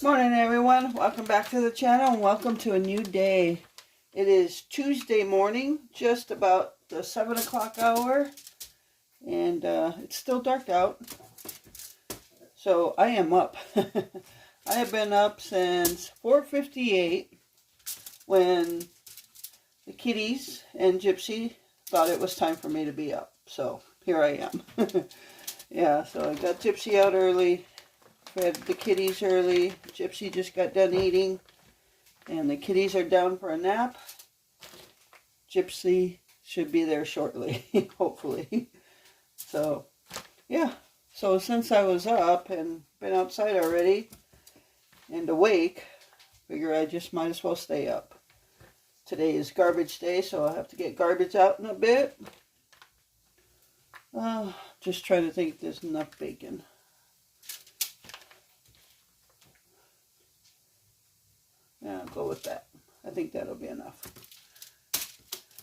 Morning everyone, welcome back to the channel and welcome to a new day. It is Tuesday morning, just about the 7 o'clock hour, and it's still dark out, so I am up. I have been up since 4:58 when the kitties and Gypsy thought it was time for me to be up, so here I am. Yeah, so I got Gypsy out early. Fed the kitties early. Gypsy just got done eating, and the kitties are down for a nap. Gypsy should be there shortly, hopefully. So, yeah. So since I was up and been outside already and awake, figure I just might as well stay up. Today is garbage day, so I'll have to get garbage out in a bit. Just trying to think if there's enough bacon. Yeah, I'll go with that. I think that'll be enough.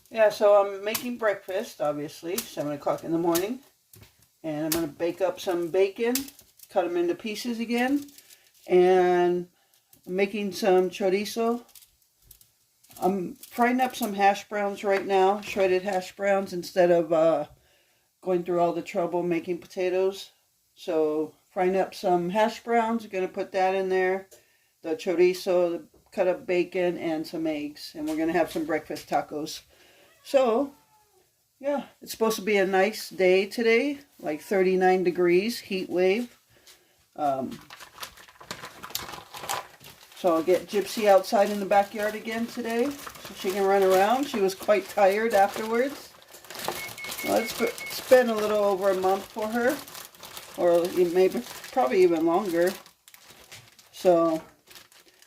Yeah, so I'm making breakfast, obviously, 7 o'clock in the morning. And I'm going to bake up some bacon, cut them into pieces again. And I'm making some chorizo. I'm frying up some hash browns right now, shredded hash browns, instead of going through all the trouble making potatoes. So, frying up some hash browns, I'm going to put that in there. The chorizo, the cut up bacon, and some eggs, and we're gonna have some breakfast tacos. So yeah, it's supposed to be a nice day today, like 39 degrees, heat wave. So I'll get Gypsy outside in the backyard again today so she can run around. She was quite tired afterwards. Well, it's been a little over a month for her, or maybe probably even longer. So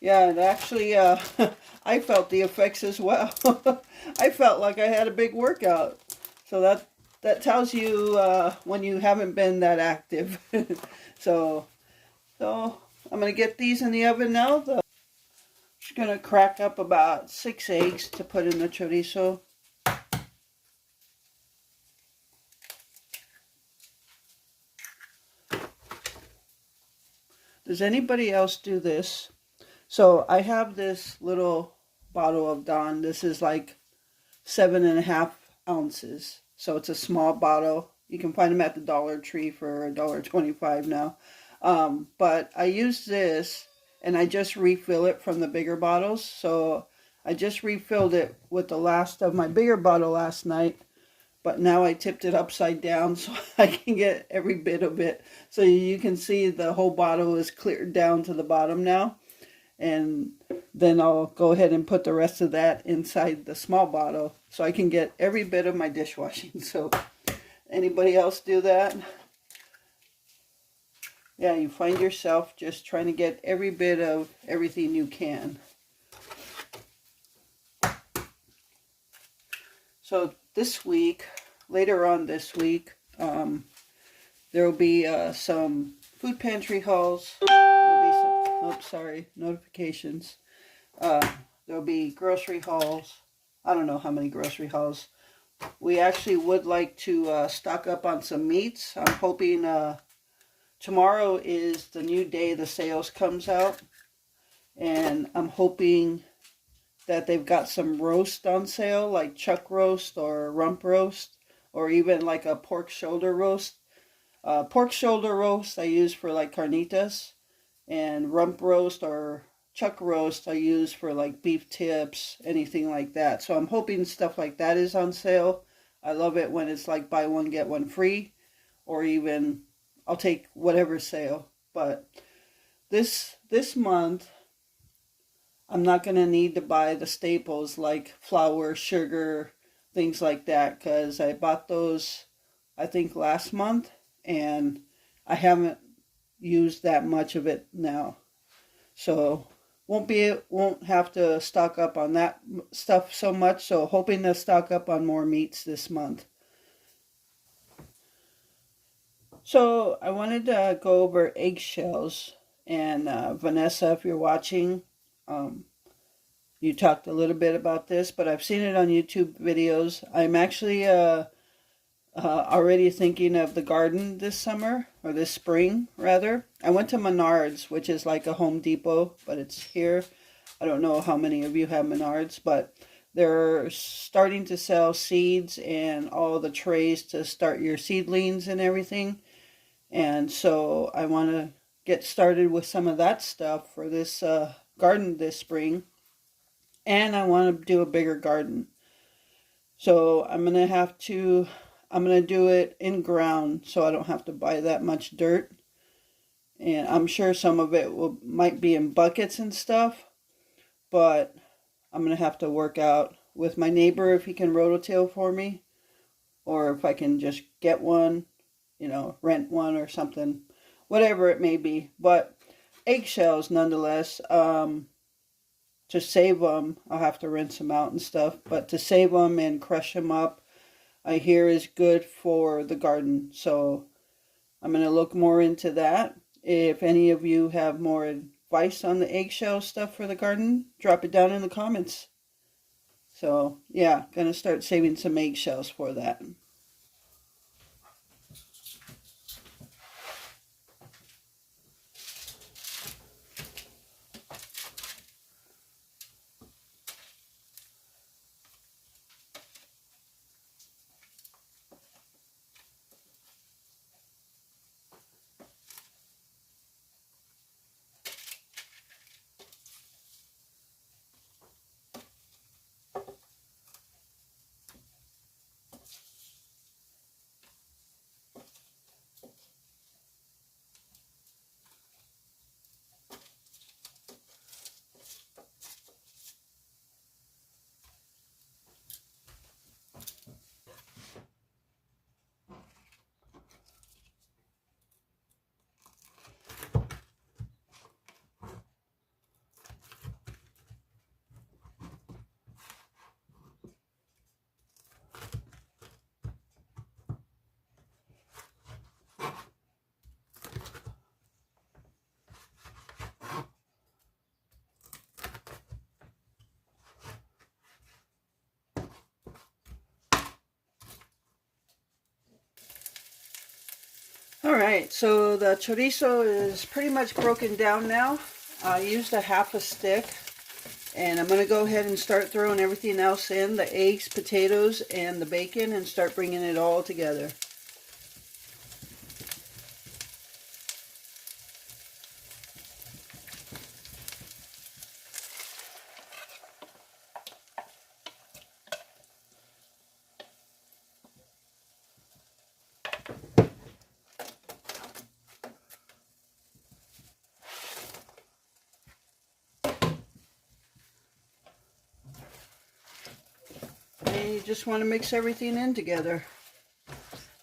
yeah, and actually, I felt the effects as well. I felt like I had a big workout. So that tells you when you haven't been that active. So I'm going to get these in the oven now. I'm just going to crack up about 6 eggs to put in the chorizo. Does anybody else do this? So I have this little bottle of Dawn. This is like 7.5 ounces. So it's a small bottle. You can find them at the Dollar Tree for $1.25 now. But I use this and I just refill it from the bigger bottles. So I just refilled it with the last of my bigger bottle last night. But now I tipped it upside down so I can get every bit of it. So you can see the whole bottle is cleared down to the bottom now. And then I'll go ahead and put the rest of that inside the small bottle so I can get every bit of my dishwashing. So anybody else do that? Yeah, you find yourself just trying to get every bit of everything you can. So this week, later on this week, there will be some food pantry hauls. Notifications. There'll be grocery hauls. I don't know how many grocery hauls. We actually would like to stock up on some meats. I'm hoping tomorrow is the new day the sales comes out. And I'm hoping that they've got some roast on sale, like chuck roast or rump roast, or even like a pork shoulder roast. Pork shoulder roast I use for like carnitas. And rump roast or chuck roast I use for like beef tips, anything like that. So I'm hoping stuff like that is on sale. I love it when it's like buy one, get one free. Or even, I'll take whatever sale. But this month, I'm not going to need to buy the staples like flour, sugar, things like that. Because I bought those, I think, last month. And I haven't use that much of it now, so won't have to stock up on that stuff so much. So hoping to stock up on more meats this month. So I wanted to go over eggshells, and Vanessa, if you're watching, you talked a little bit about this, but I've seen it on YouTube videos. I'm actually already thinking of the garden this summer, or this spring rather. I went to Menards, which is like a Home Depot, but it's here. I don't know how many of you have Menards, but they're starting to sell seeds and all the trays to start your seedlings and everything. And so I want to get started with some of that stuff for this garden this spring. And I want to do a bigger garden. So I'm going to do it in ground so I don't have to buy that much dirt. And I'm sure some of it might be in buckets and stuff, but I'm going to have to work out with my neighbor if he can rototill for me, or if I can just get one, rent one or something, whatever it may be. But eggshells nonetheless, to save them, I'll have to rinse them out and stuff, but to save them and crush them up, I hear is good for the garden. So I'm going to look more into that. If any of you have more advice on the eggshell stuff for the garden, drop it down in the comments. So yeah, going to start saving some eggshells for that. Alright, so the chorizo is pretty much broken down now. I used a half a stick, and I'm going to go ahead and start throwing everything else in, the eggs, potatoes, and the bacon, and start bringing it all together. And you just want to mix everything in together.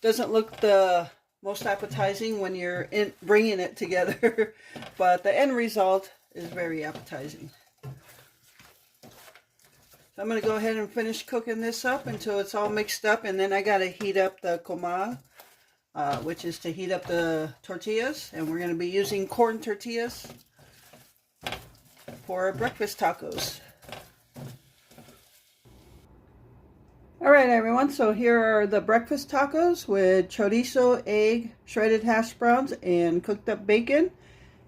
Doesn't look the most appetizing when you're bringing it together, but the end result is very appetizing. So I'm going to go ahead and finish cooking this up until it's all mixed up, and then I got to heat up the comal, which is to heat up the tortillas, and we're going to be using corn tortillas for our breakfast tacos. Alright everyone, so here are the breakfast tacos with chorizo, egg, shredded hash browns, and cooked up bacon.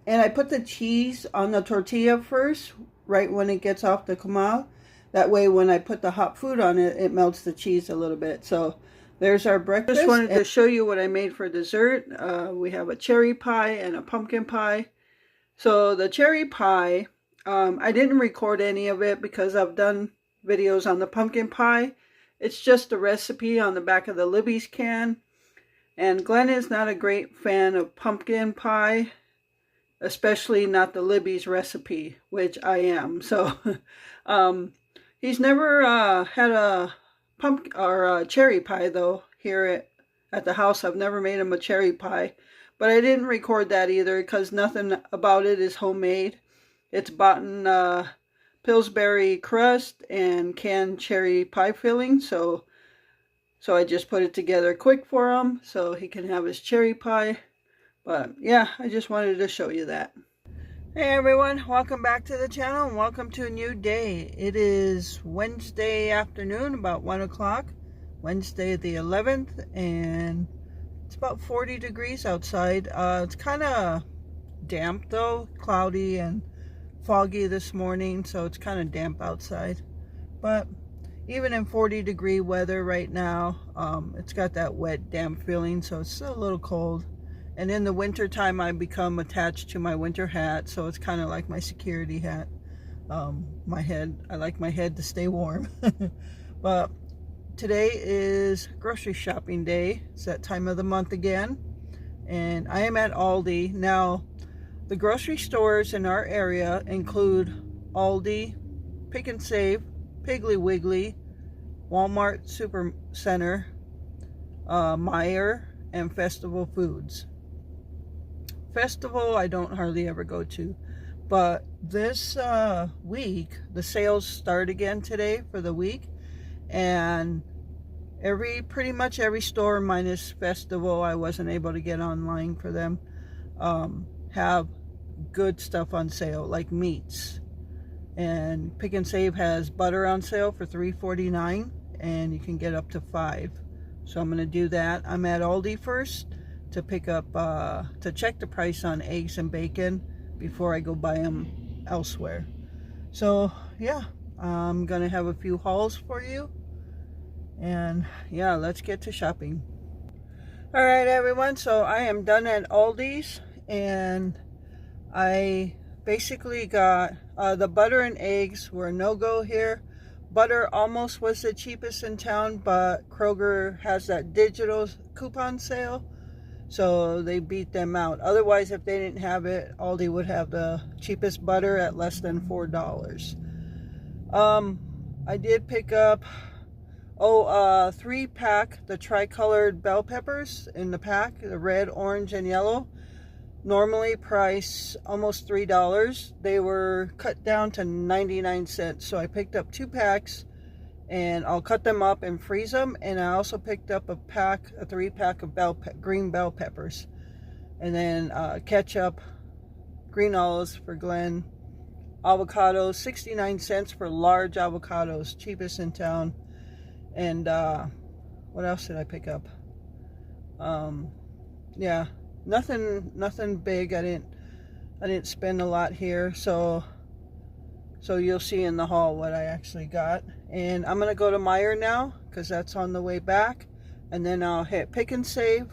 And I put the cheese on the tortilla first, right when it gets off the comal. That way when I put the hot food on it, it melts the cheese a little bit. So there's our breakfast. Just wanted to show you what I made for dessert. We have a cherry pie and a pumpkin pie. So the cherry pie, I didn't record any of it because I've done videos on the pumpkin pie. It's just a recipe on the back of the Libby's can. And Glenn is not a great fan of pumpkin pie, especially not the Libby's recipe, which I am. So he's never had a pumpkin or a cherry pie though here at the house. I've never made him a cherry pie, but I didn't record that either because nothing about it is homemade. It's bought in Pillsbury crust and canned cherry pie filling, so I just put it together quick for him so he can have his cherry pie. But yeah, I just wanted to show you that. Hey everyone, welcome back to the channel and welcome to a new day. It is Wednesday afternoon, about 1 o'clock. Wednesday the 11th, and it's about 40 degrees outside. It's kind of damp though, cloudy and foggy this morning, so it's kind of damp outside. But even in 40-degree weather right now, it's got that wet, damp feeling, so it's still a little cold. And in the winter time, I become attached to my winter hat, so it's kind of like my security hat. My head, I like my head to stay warm. But today is grocery shopping day. It's that time of the month again, and I am at Aldi. Now, the grocery stores in our area include Aldi, Pick and Save, Piggly Wiggly, Walmart Super Center, Meijer, and Festival Foods. Festival I don't hardly ever go to, but this week the sales start again today for the week, and pretty much every store minus Festival, I wasn't able to get online for them, have good stuff on sale, like meats. And Pick and Save has butter on sale for $3.49, and you can get up to 5. So I'm going to do that. I'm at Aldi first to pick up, to check the price on eggs and bacon before I go buy them elsewhere. So yeah, I'm going to have a few hauls for you. And yeah, let's get to shopping. All right, everyone. So I am done at Aldi's, and I basically got the butter and eggs were no-go here. Butter almost was the cheapest in town, but Kroger has that digital coupon sale, so they beat them out. Otherwise, if they didn't have it, Aldi would have the cheapest butter at less than $4. I did pick up 3-pack, the tricolored bell peppers in the pack, the red, orange, and yellow. Normally price almost $3. They were cut down to 99 cents. So I picked up 2 packs, and I'll cut them up and freeze them. And I also picked up a 3-pack of green bell peppers. And then ketchup, green olives for Glenn, avocados, 69 cents for large avocados, cheapest in town. And what else did I pick up? Yeah. Nothing big. I didn't spend a lot here, so you'll see in the haul what I actually got. And I'm gonna go to Meijer now because that's on the way back, and then I'll hit Pick and Save,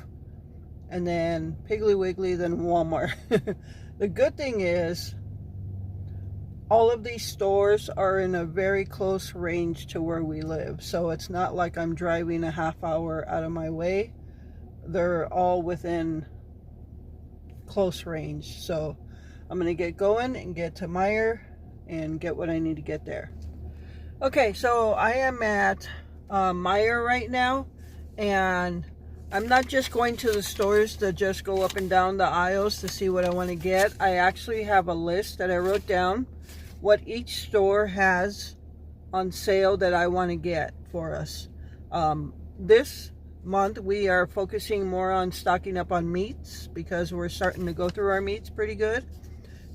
and then Piggly Wiggly, then Walmart. The good thing is all of these stores are in a very close range to where we live, so it's not like I'm driving a half hour out of my way. They're all within close range, so I'm gonna get going and get to Meijer and get what I need to get there. Okay, so I am at Meijer right now, and I'm not just going to the stores to just go up and down the aisles to see what I want to get. I actually have a list that I wrote down what each store has on sale that I want to get for us. This month we are focusing more on stocking up on meats because we're starting to go through our meats pretty good,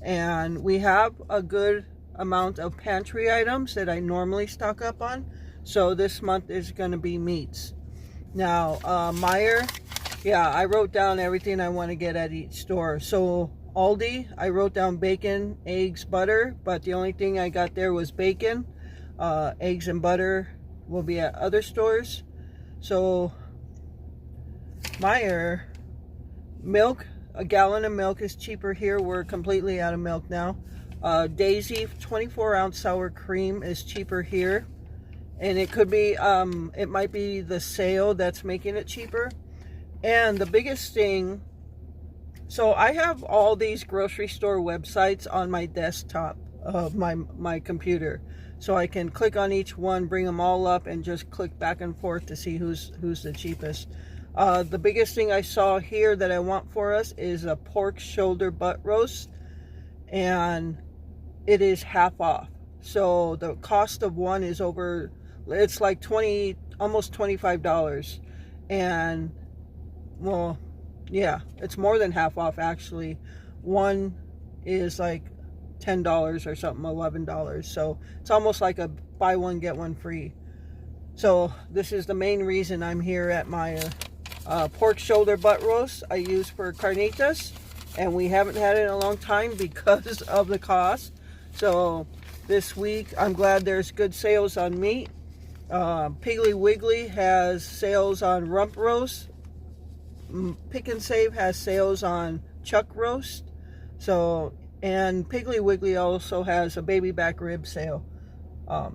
and we have a good amount of pantry items that I normally stock up on, so this month is going to be meats. Now Meijer, yeah, I wrote down everything I want to get at each store. So Aldi, I wrote down bacon, eggs, butter, but the only thing I got there was bacon. Eggs and butter will be at other stores. So Meijer, milk, a gallon of milk is cheaper here. We're completely out of milk now. Daisy 24-ounce sour cream is cheaper here, and it could be it might be the sale that's making it cheaper. And the biggest thing, so I have all these grocery store websites on my desktop of my computer, so I can click on each one, bring them all up, and just click back and forth to see who's the cheapest. The biggest thing I saw here that I want for us is a pork shoulder butt roast, and it is half off. So the cost of one is over, it's like almost $25. And well, yeah, it's more than half off actually. One is like $10 or something, $11. So it's almost like a buy one get one free. So this is the main reason I'm here at Meijer. Pork shoulder butt roast I use for carnitas, and we haven't had it in a long time because of the cost. So this week I'm glad there's good sales on meat. Piggly Wiggly has sales on rump roast. Pick and Save has sales on chuck roast. So, and Piggly Wiggly also has a baby back rib sale.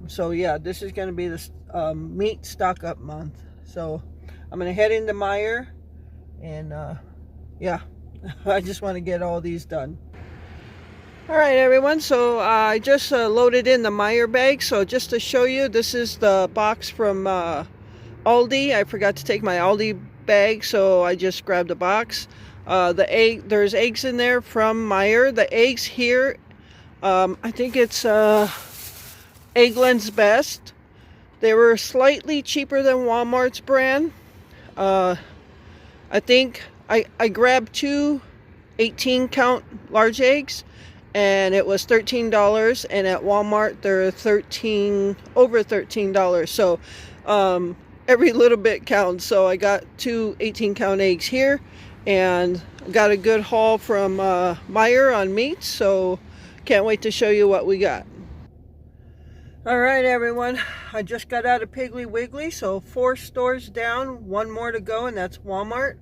So yeah, this is going to be the meat stock up month. So I'm going to head into Meijer, and yeah, I just want to get all these done. All right, everyone, so I just loaded in the Meijer bag. So just to show you, this is the box from Aldi. I forgot to take my Aldi bag, so I just grabbed a box. There's eggs in there from Meijer. The eggs here, I think it's Eggland's Best. They were slightly cheaper than Walmart's brand. I think I grabbed two 18-count large eggs, and it was $13, and at Walmart they're over $13. So every little bit counts. So I got two 18-count eggs here, and got a good haul from Meijer on meat. So can't wait to show you what we got. All right, everyone, I just got out of Piggly Wiggly, so 4 stores down, 1 more to go, and that's Walmart,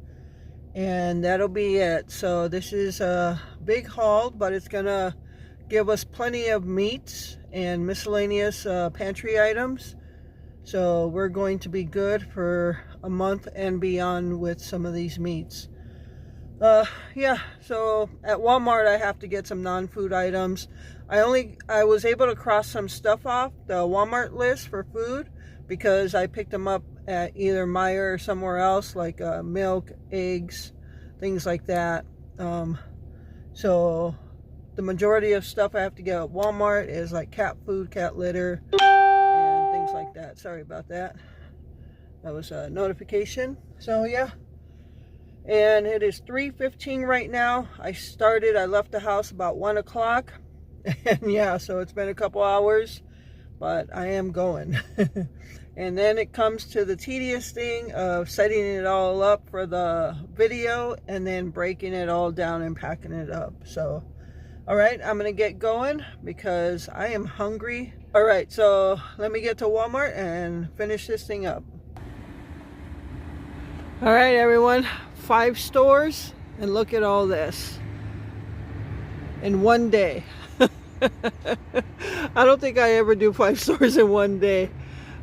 and that'll be it. So this is a big haul, but it's gonna give us plenty of meats and miscellaneous pantry items. So we're going to be good for a month and beyond with some of these meats. Yeah, so at Walmart I have to get some non-food items. I was able to cross some stuff off the Walmart list for food because I picked them up at either Meijer or somewhere else, like milk, eggs, things like that. So the majority of stuff I have to get at Walmart is like cat food, cat litter, and things like that. Sorry about that. That was a notification. So yeah. And it is 3:15 right now. I left the house about 1 o'clock. And yeah, so it's been a couple hours, but I am going. And then it comes to the tedious thing of setting it all up for the video and then breaking it all down and packing it up. So, all right, I'm going to get going because I am hungry. All right, so let me get to Walmart and finish this thing up. All right, everyone, 5 stores, and look at all this in one day. I don't think I ever do 5 stores in one day.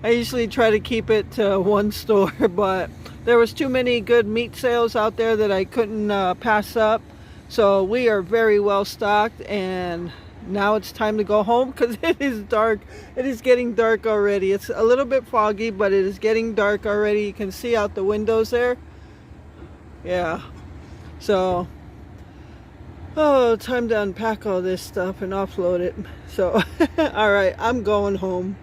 I usually try to keep it to 1 store, but there was too many good meat sales out there that I couldn't pass up. So we are very well stocked, and now it's time to go home because it is dark. It is getting dark already. It's a little bit foggy, but it is getting dark already. You can see out the windows there. Yeah. So time to unpack all this stuff and offload it. So all right, I'm going home.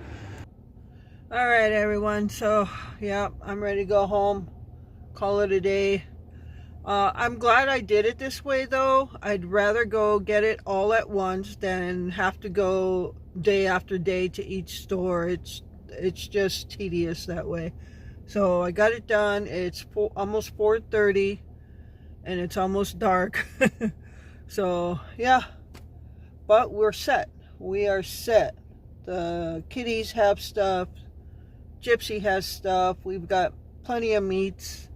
All right, everyone, so yeah, I'm ready to go home, call it a day. I'm glad I did it this way though. I'd rather go get it all at once than have to go day after day to each store. It's just tedious that way. So I got it done. It's almost 4:30 and it's almost dark. So yeah, but we're set. We are set. The kitties have stuff. Gypsy has stuff. We've got plenty of meats.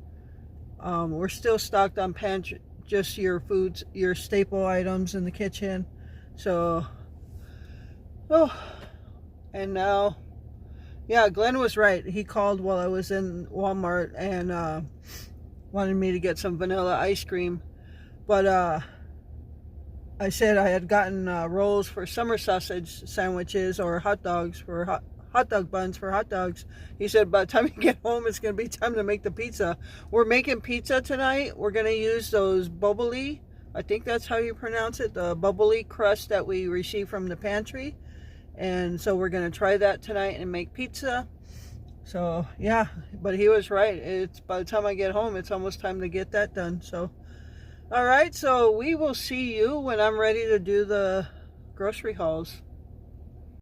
We're still stocked on pantry, just your foods, your staple items in the kitchen. So, and now, yeah, Glenn was right. He called while I was in Walmart and wanted me to get some vanilla ice cream. But I said I had gotten rolls for summer sausage sandwiches or hot dogs for hot dog buns for hot dogs. He said by the time you get home it's going to be time to make the pizza. We're making pizza tonight. We're going to use those bubbly, I think that's how you pronounce it, the bubbly crust that we received from the pantry. And so we're going to try that tonight and make pizza. So yeah, but he was right. It's by the time I get home it's almost time to get that done. So all right, so we will see you when I'm ready to do the grocery hauls.